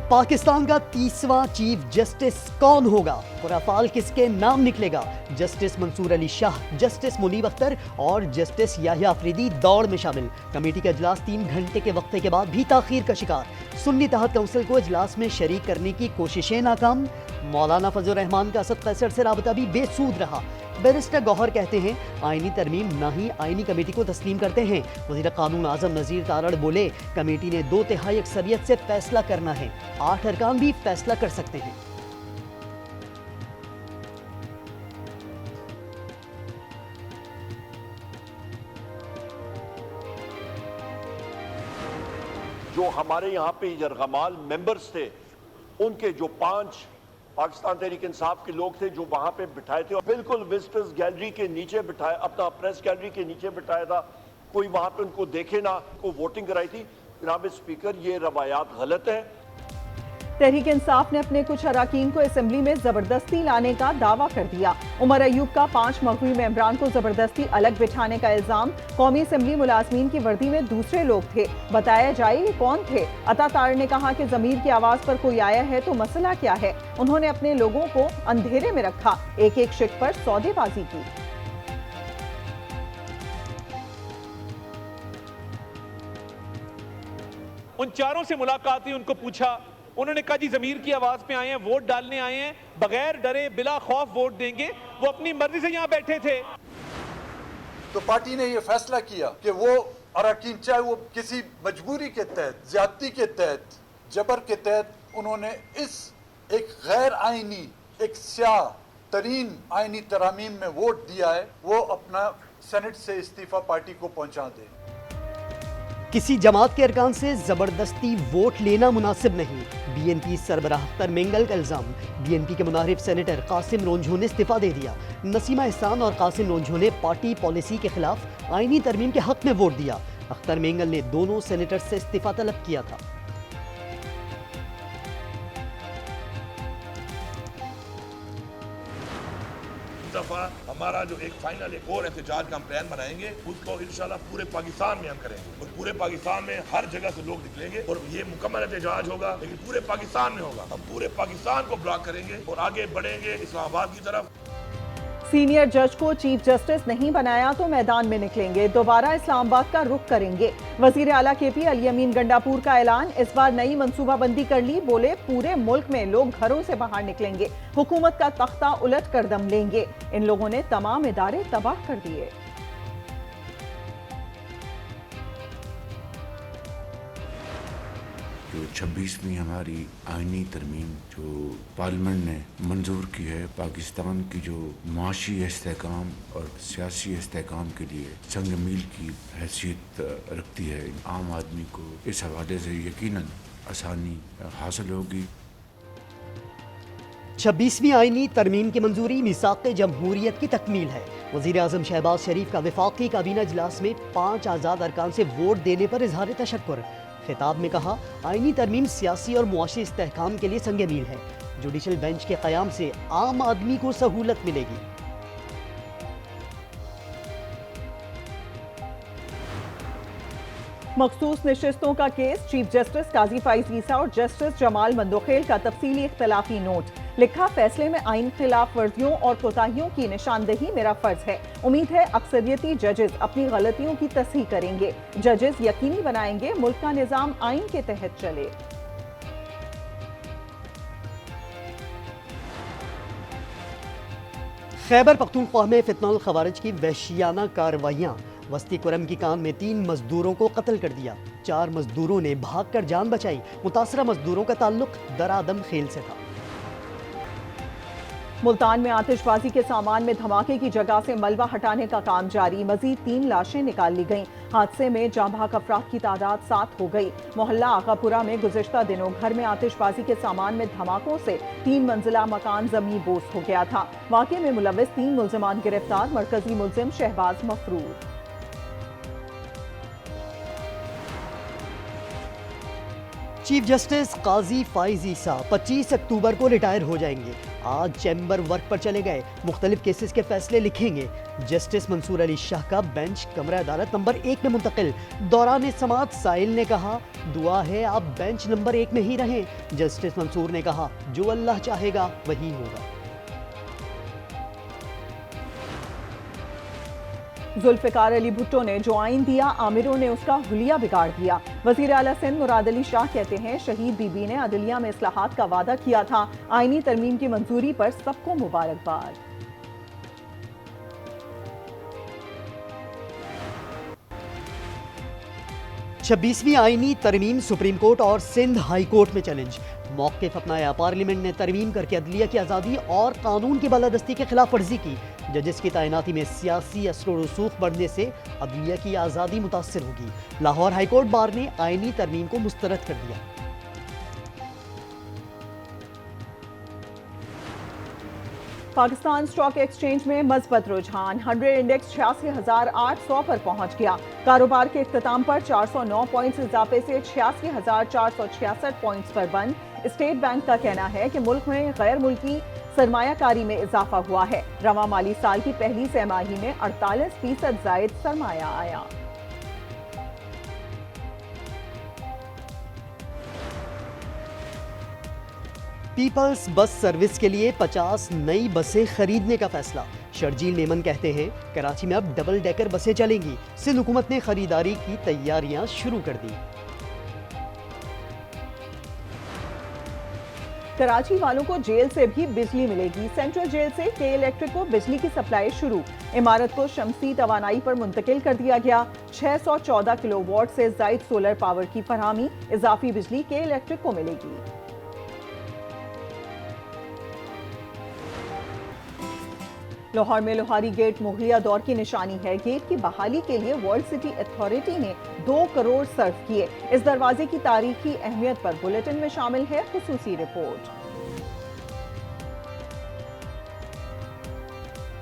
पाकिस्तान का 30वां chief justice कौन होगा? पुरफाल किसके नाम निकलेगा? जस्टिस मंसूर अली शाह, जस्टिस मुनीब अख्तर और जस्टिस याहिया अफरीदी दौड़ में शामिल। कमेटी का इजलास 3 घंटे के वक्फे के बाद भी ताखीर का शिकार। सुन्नी तहत काउंसिल को इजलास में शरीक करने की कोशिशें नाकाम। मौलाना फजल रहमान का असद कैसर से राबता भी बेसूद रहा। बैरिस्टर गौहर कहते हैं आईनी तरमीम ना ही आईनी कमेटी को तस्लीम करते हैं। वज़ीर कानून आज़म नज़ीर तारड़ बोले कमेटी ने 2/3 अक्सरियत से फैसला करना है, 8 अरकान भी फैसला कर सकते हैं। जो हमारे यहाँ पे यरगमाल मेंबर्स थे, उनके जो 5 पाकिस्तान तहरीक इंसाफ के लोग थे जो वहां पे बिठाए थे, और बिल्कुल विजिटर्स गैलरी के नीचे बिठाए, अपना प्रेस गैलरी के नीचे बिठाया था, कोई वहां पे उनको देखे ना, को वोटिंग कराई थी। जनाब स्पीकर, ये रवायात गलत है। तहरीक इंसाफ ने अपने कुछ अराकीन को असेंबली में जबरदस्ती लाने का दावा कर दिया। उमर अयूब का 5 मगवी मेंबरान को जबरदस्ती अलग बिठाने का इल्जाम। कौमी असेंबली मुलाजमीन की वर्दी में दूसरे लोग थे, बताया जाए ये कौन थे? अता तार ने कहा कि जमीर की आवाज पर कोई आया है तो मसला क्या है? उन्होंने अपने लोगों को अंधेरे में रखा, एक शिक पर सौदेबाजी की। उन चारों से मुलाकात हुई, उनको पूछा, उन्होंने कहा जी जमीर की आवाज पे आए हैं, वोट डालने आए हैं, बगैर डरे बिला खौफ वोट देंगे। वो अपनी मर्जी से यहाँ बैठे थे। तो पार्टी ने यह फैसला किया कि वो अरकान, चाहे वो किसी मजबूरी के तहत, ज्यादती के तहत, जबर के तहत, उन्होंने इस एक गैर आईनी, एक स्याह तरीन आईनी तरामीम में वोट दिया है, वो अपना सेनेट से इस्तीफा पार्टी को पहुंचा दे। किसी जमात के अरकान से जबरदस्ती वोट लेना मुनासिब नहीं। बीएनपी सरबराह अख्तर मेंगल का इल्जाम। बीएनपी के मुनारिफ सेनेटर कासिम रोंझो ने इस्तीफा दे दिया। नसीमा एहसान और कासिम रोंझो ने पार्टी पॉलिसी के खिलाफ आईनी तरमीम के हक में वोट दिया। अख्तर मेंगल ने दोनों सेनेटर से इस्तीफा तलब किया था। 1 दफा हमारा जो एक फाइनल एक और एहतजाज का हम प्लान बनाएंगे, उसको इंशाल्लाह पूरे पाकिस्तान में हम करेंगे और पूरे पाकिस्तान में हर जगह से लोग निकलेंगे और ये मुकम्मल एहतजाज होगा, लेकिन पूरे पाकिस्तान में होगा। हम पूरे पाकिस्तान को ब्लॉक करेंगे और आगे बढ़ेंगे इस्लामाबाद की तरफ। सीनियर जज को चीफ जस्टिस नहीं बनाया तो मैदान में निकलेंगे, दोबारा इस्लामाबाद का रुख करेंगे। वजीर आला केपी अली अमीन गंडापुर का ऐलान, इस बार नई मंसूबाबंदी कर ली, बोले पूरे मुल्क में लोग घरों से बाहर निकलेंगे, हुकूमत का तख्ता उलट कर दम लेंगे। इन लोगों ने तमाम इदारे तबाह कर दिए। जो 26वीं हमारी आईनी तरमीम जो पार्लियामेंट ने मंजूर की है, पाकिस्तान की जो माशी इस्तेहकाम और सियासी इस्तेहकाम के लिए संग मील की हैसियत रखती है। आम आदमी को इस हवाले से यकीनन आसानी हासिल होगी। 26वीं आईनी तरमीम की मंजूरी मिसाक़ जमहूरियत की तकमील है। वज़ीर आज़म शहबाज शरीफ का वफाकी काबीना इजलास में 5 आज़ाद अरकान से वोट देने पर इजहार तशक्कुर। खिताब में कहा आईनी तरमीम सियासी और मुआशी इस्तेहकाम के लिए संग मील है। जुडिशल बेंच के क़याम से आम आदमी को सहूलत मिलेगी। मखसूस नशिस्तों का केस, चीफ जस्टिस काजी फाइज ईसा और जस्टिस जमाल मंदोखेल का तफसीली इख्तलाफी नोट। लिखा, फैसले में आइन खिलाफ वर्जियों और कोताहियों की निशानदेही मेरा फर्ज है। उम्मीद है अक्सरियती जजेस अपनी गलतियों की तस्हीह करेंगे। जजेस यकीनी बनाएंगे मुल्क का निजाम आइन के तहत चले। खैबर पख्तूनख्वा में फितनल खवारिज की वहशियाना कार्रवाइयाँ। वस्ती कुरम की कान में 3 मजदूरों को कत्ल कर दिया। 4 मजदूरों ने भागकर जान बचाई। मुतासरा मजदूरों का ताल्लुक दरादम खेल से था। मुल्तान में आतिशबाजी के सामान में धमाके की जगह से मलबा हटाने का काम जारी। मजीद 3 लाशें निकाल ली गईं। हादसे में जाँ भाग अफराद की तादाद 7 हो गई। मोहल्ला आगापुरा में गुज़िश्ता दिनों घर में आतिशबाजी के सामान में धमाकों से 3 मंजिला मकान जमी बोस हो गया था। वाक़े में मुलविस 3 मुल्ज़िमान गिरफ्तार। मरकजी मुल्ज़िम शहबाज मफरूर। चीफ जस्टिस काजी फाइज ईसा 25 अक्टूबर को रिटायर हो जाएंगे। आज चैम्बर वर्क पर चले गए, मुख्तलिफ केसेस के फैसले लिखेंगे। जस्टिस मंसूर अली शाह का बेंच कमरा अदालत नंबर 1 में मुंतकिल। दौरान समाअत साइल ने कहा, दुआ है आप बेंच नंबर 1 में ही रहें। जस्टिस मंसूर ने कहा, जो अल्लाह चाहेगा वही होगा। जुल्फिकार अली भुट्टो ने जो आइन दिया, आमिरों ने उसका हुलिया बिगाड़ दिया। वजीर आला सिंध मुराद अली शाह कहते हैं, शहीद बीबी ने अदलिया में इस्लाहात का वादा किया था। आईनी तरमीम की मंजूरी पर सबको मुबारकबाद। 26वीं आईनी तरमीम सुप्रीम कोर्ट और सिंध हाई कोर्ट में चैलेंज। मौक़िफ़ अपनाया, पार्लियामेंट ने तरमीम करके अदलिया की आज़ादी और कानून की बालादस्ती की खिलाफ वर्जी की। जजेस की तैनाती में सियासी असर रसूख बढ़ने से अदलिया की आज़ादी मुतासर होगी। लाहौर हाई कोर्ट बार ने आईनी तरमीम को मुस्तरद कर दिया। पाकिस्तान स्टॉक एक्सचेंज में मजबूत रुझान, 100 इंडेक्स 86,800 पर पहुंच गया। कारोबार के इख्तिताम पर 409 पॉइंट्स इजाफे से 86,466 पॉइंट्स पर बंद। स्टेट बैंक का कहना है कि मुल्क में गैर मुल्की सरमायाकारी में इजाफा हुआ है। रवां माली साल की पहली तिमाही में 48% जायद सरमाया आया। पीपल्स बस सर्विस के लिए 50 नई बसें खरीदने का फैसला। शर्जील मेमन कहते हैं, कराची में अब डबल डेकर बसें चलेंगी। सिंध हुकूमत ने खरीदारी की तैयारियां शुरू कर दी। कराची वालों को जेल से भी बिजली मिलेगी। सेंट्रल जेल से के इलेक्ट्रिक को बिजली की सप्लाई शुरू। इमारत को शमसी तवानाई पर मुंतकिल कर दिया गया। 614 किलोवाट से जायद सोलर पावर की फरहमी। इजाफी बिजली के इलेक्ट्रिक को मिलेगी। लाहौर में लोहारी गेट मुगलिया दौर की निशानी है। गेट की बहाली के लिए वर्ल्ड सिटी अथॉरिटी ने 2 करोड़ सर्व किए। इस दरवाजे की तारीखी अहमियत पर बुलेटिन में शामिल है खुसूसी रिपोर्ट।